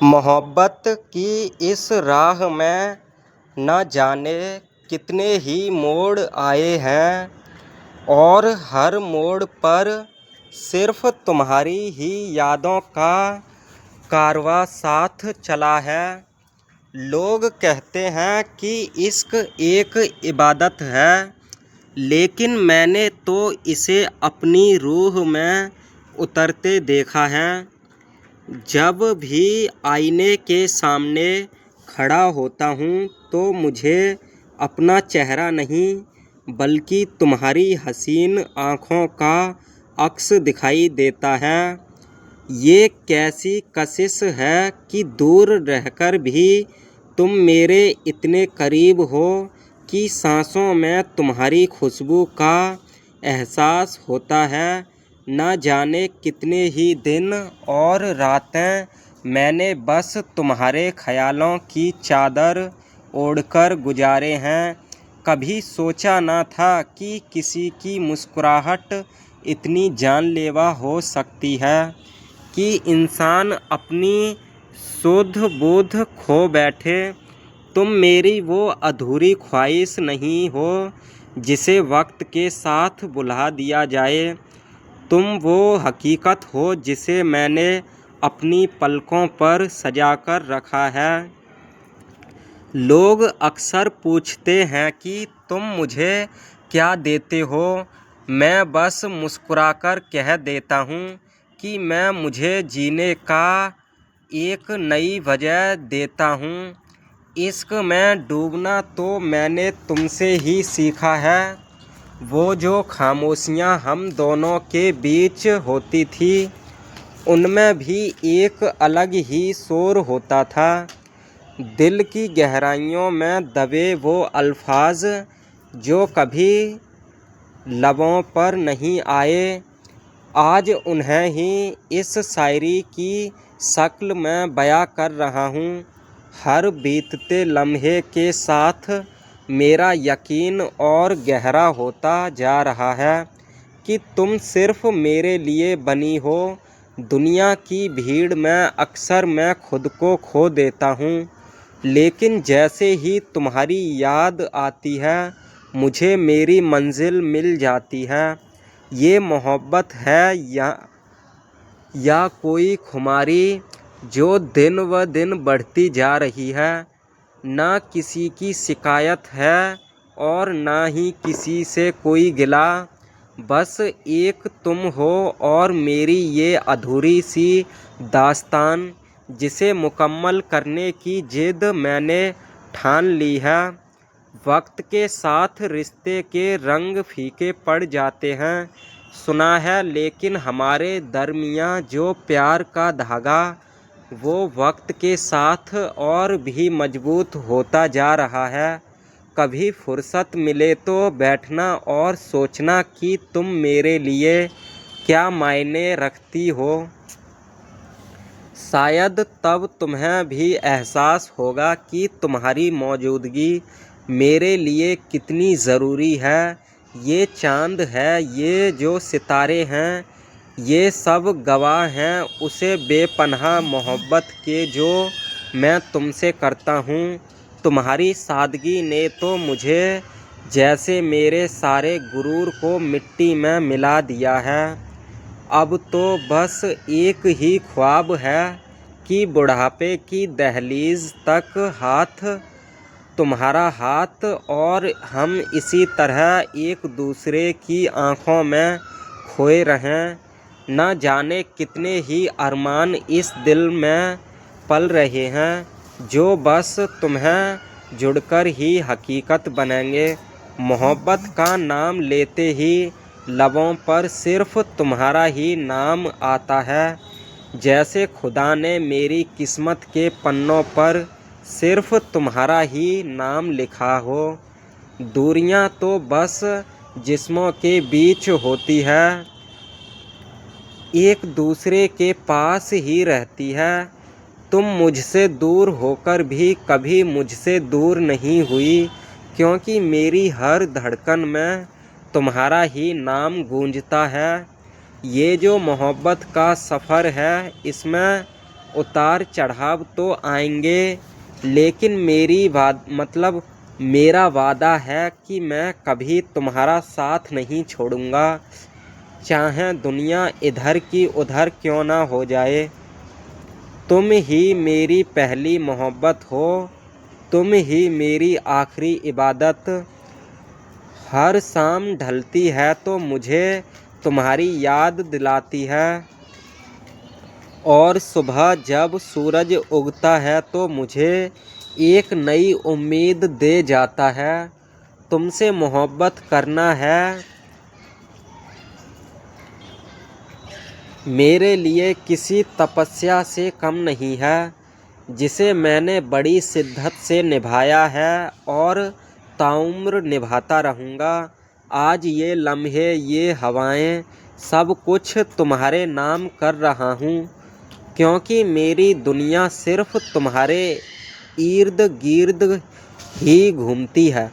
मोहब्बत की इस राह में न जाने कितने ही मोड़ आए हैं और हर मोड़ पर सिर्फ़ तुम्हारी ही यादों का कारवां साथ चला है। लोग कहते हैं कि इश्क एक इबादत है, लेकिन मैंने तो इसे अपनी रूह में उतरते देखा है। जब भी आईने के सामने खड़ा होता हूँ तो मुझे अपना चेहरा नहीं बल्कि तुम्हारी हसीन आँखों का अक्स दिखाई देता है। ये कैसी कशिश है कि दूर रहकर भी तुम मेरे इतने करीब हो कि सांसों में तुम्हारी खुशबू का एहसास होता है। न जाने कितने ही दिन और रातें मैंने बस तुम्हारे ख़यालों की चादर ओढ़कर गुजारे हैं। कभी सोचा न था कि किसी की मुस्कुराहट इतनी जानलेवा हो सकती है कि इंसान अपनी सुध बुध खो बैठे। तुम मेरी वो अधूरी ख्वाहिश नहीं हो जिसे वक्त के साथ भुला दिया जाए। तुम वो हकीकत हो जिसे मैंने अपनी पलकों पर सजाकर रखा है। लोग अक्सर पूछते हैं कि तुम मुझे क्या देते हो। मैं बस मुस्कुराकर कह देता हूँ कि मैं मुझे जीने का एक नई वजह देता हूँ। इश्क में डूबना तो मैंने तुमसे ही सीखा है। वो जो खामोशियाँ हम दोनों के बीच होती थी, उनमें भी एक अलग ही शोर होता था। दिल की गहराइयों में दबे वो अल्फाज जो कभी लबों पर नहीं आए, आज उन्हें ही इस शायरी की शक्ल में बयां कर रहा हूँ। हर बीतते लम्हे के साथ मेरा यकीन और गहरा होता जा रहा है कि तुम सिर्फ़ मेरे लिए बनी हो। दुनिया की भीड़ में अक्सर मैं खुद को खो देता हूँ, लेकिन जैसे ही तुम्हारी याद आती है मुझे मेरी मंजिल मिल जाती है। ये मोहब्बत है या कोई खुमारी जो दिन व दिन बढ़ती जा रही है। ना किसी की शिकायत है और ना ही किसी से कोई गिला। बस एक तुम हो और मेरी ये अधूरी सी दास्तान जिसे मुकम्मल करने की जिद मैंने ठान ली है। वक्त के साथ रिश्ते के रंग फीके पड़ जाते हैं सुना है, लेकिन हमारे दरमियाँ जो प्यार का धागा वो वक्त के साथ और भी मजबूत होता जा रहा है। कभी फुर्सत मिले तो बैठना और सोचना कि तुम मेरे लिए क्या मायने रखती हो। शायद तब तुम्हें भी एहसास होगा कि तुम्हारी मौजूदगी मेरे लिए कितनी ज़रूरी है। ये चाँद है, ये जो सितारे हैं, ये सब गवाह हैं उसे बेपनाह मोहब्बत के जो मैं तुमसे करता हूँ। तुम्हारी सादगी ने तो मुझे जैसे मेरे सारे गुरूर को मिट्टी में मिला दिया है। अब तो बस एक ही ख्वाब है कि बुढ़ापे की दहलीज तक तुम्हारा हाथ और हम इसी तरह एक दूसरे की आँखों में खोए रहें। न जाने कितने ही अरमान इस दिल में पल रहे हैं जो बस तुम्हें जुड़कर ही हकीकत बनेंगे। मोहब्बत का नाम लेते ही लबों पर सिर्फ़ तुम्हारा ही नाम आता है, जैसे खुदा ने मेरी किस्मत के पन्नों पर सिर्फ़ तुम्हारा ही नाम लिखा हो। दूरियां तो बस जिस्मों के बीच होती है, एक दूसरे के पास ही रहती है। तुम मुझसे दूर होकर भी कभी मुझसे दूर नहीं हुई, क्योंकि मेरी हर धड़कन में तुम्हारा ही नाम गूंजता है। ये जो मोहब्बत का सफ़र है, इसमें उतार चढ़ाव तो आएंगे, लेकिन मेरा वादा है कि मैं कभी तुम्हारा साथ नहीं छोड़ूंगा, चाहे दुनिया इधर की उधर क्यों ना हो जाए। तुम ही मेरी पहली मोहब्बत हो, तुम ही मेरी आखिरी इबादत। हर शाम ढलती है तो मुझे तुम्हारी याद दिलाती है, और सुबह जब सूरज उगता है तो मुझे एक नई उम्मीद दे जाता है। तुमसे मोहब्बत करना है मेरे लिए किसी तपस्या से कम नहीं है, जिसे मैंने बड़ी शिद्दत से निभाया है और ताउम्र निभाता रहूँगा। आज ये लम्हे, ये हवाएं, सब कुछ तुम्हारे नाम कर रहा हूँ, क्योंकि मेरी दुनिया सिर्फ तुम्हारे इर्द गिर्द ही घूमती है।